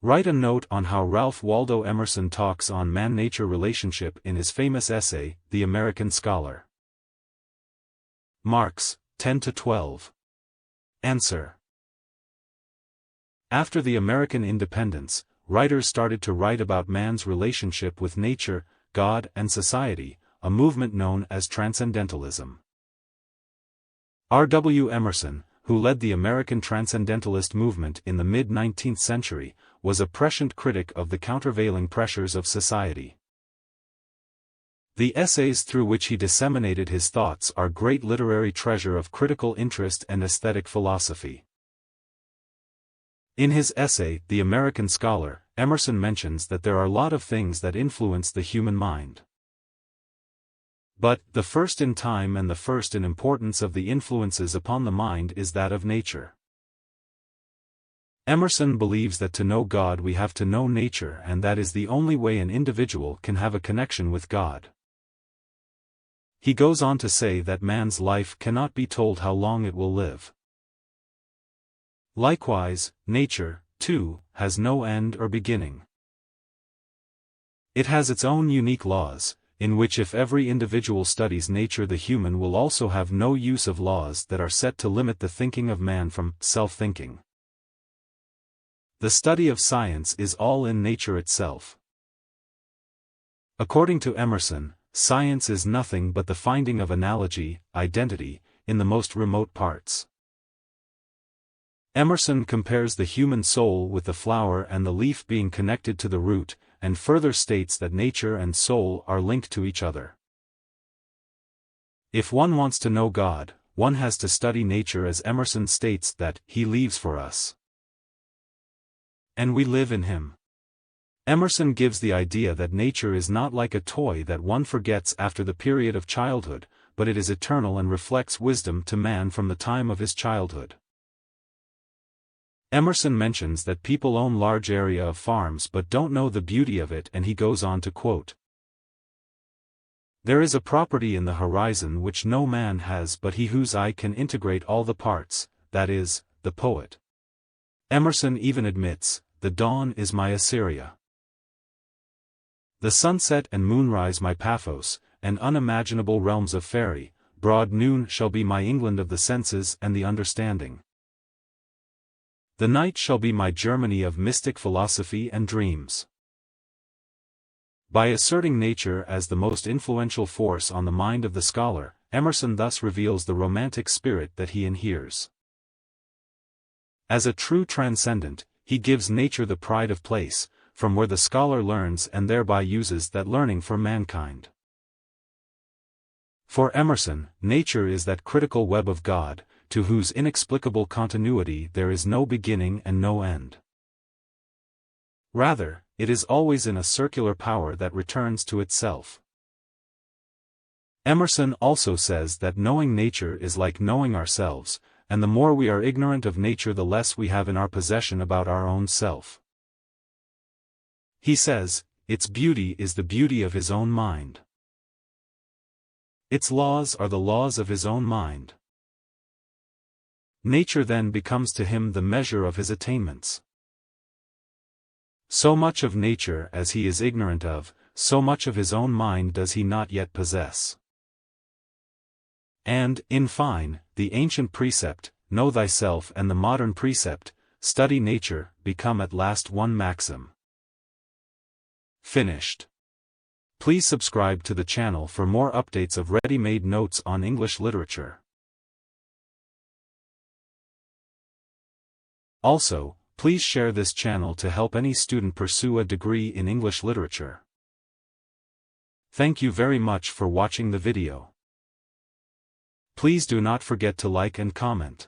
Write a note on how Ralph Waldo Emerson talks on man-nature relationship in his famous essay, The American Scholar. Marks, 10-12. Answer. After the American independence, writers started to write about man's relationship with nature, God, and society, a movement known as Transcendentalism. R. W. Emerson, who led the American Transcendentalist movement in the mid-19th century, was a prescient critic of the countervailing pressures of society. The essays through which he disseminated his thoughts are great literary treasure of critical interest and aesthetic philosophy. In his essay, The American Scholar, Emerson mentions that there are a lot of things that influence the human mind. But, the first in time and the first in importance of the influences upon the mind is that of nature. Emerson believes that to know God we have to know nature, and that is the only way an individual can have a connection with God. He goes on to say that man's life cannot be told how long it will live. Likewise, nature, too, has no end or beginning. It has its own unique laws, in which if every individual studies nature, the human will also have no use of laws that are set to limit the thinking of man from self-thinking. The study of science is all in nature itself. According to Emerson, science is nothing but the finding of analogy, identity, in the most remote parts. Emerson compares the human soul with the flower and the leaf being connected to the root, and further states that nature and soul are linked to each other. If one wants to know God, one has to study nature, as Emerson states that He lives for us, and we live in Him. Emerson gives the idea that nature is not like a toy that one forgets after the period of childhood, but it is eternal and reflects wisdom to man from the time of his childhood. Emerson mentions that people own large area of farms but don't know the beauty of it, and he goes on to quote, "There is a property in the horizon which no man has but he whose eye can integrate all the parts, that is, the poet." Emerson even admits, "The dawn is my Assyria. The sunset and moonrise my Paphos, and unimaginable realms of fairy, broad noon shall be my England of the senses and the understanding. The night shall be my Germany of mystic philosophy and dreams." By asserting nature as the most influential force on the mind of the scholar, Emerson thus reveals the romantic spirit that he inheres. As a true transcendent, he gives nature the pride of place, from where the scholar learns and thereby uses that learning for mankind. For Emerson, nature is that critical web of God, to whose inexplicable continuity there is no beginning and no end. Rather, it is always in a circular power that returns to itself. Emerson also says that knowing nature is like knowing ourselves, and the more we are ignorant of nature the less we have in our possession about our own self. He says, its beauty is the beauty of his own mind. Its laws are the laws of his own mind. Nature then becomes to him the measure of his attainments. So much of nature as he is ignorant of, so much of his own mind does he not yet possess. And, in fine, the ancient precept, know thyself, and the modern precept, study nature, become at last one maxim. Finished. Please subscribe to the channel for more updates of ready-made notes on English literature. Also, please share this channel to help any student pursue a degree in English literature. Thank you very much for watching the video. Please do not forget to like and comment.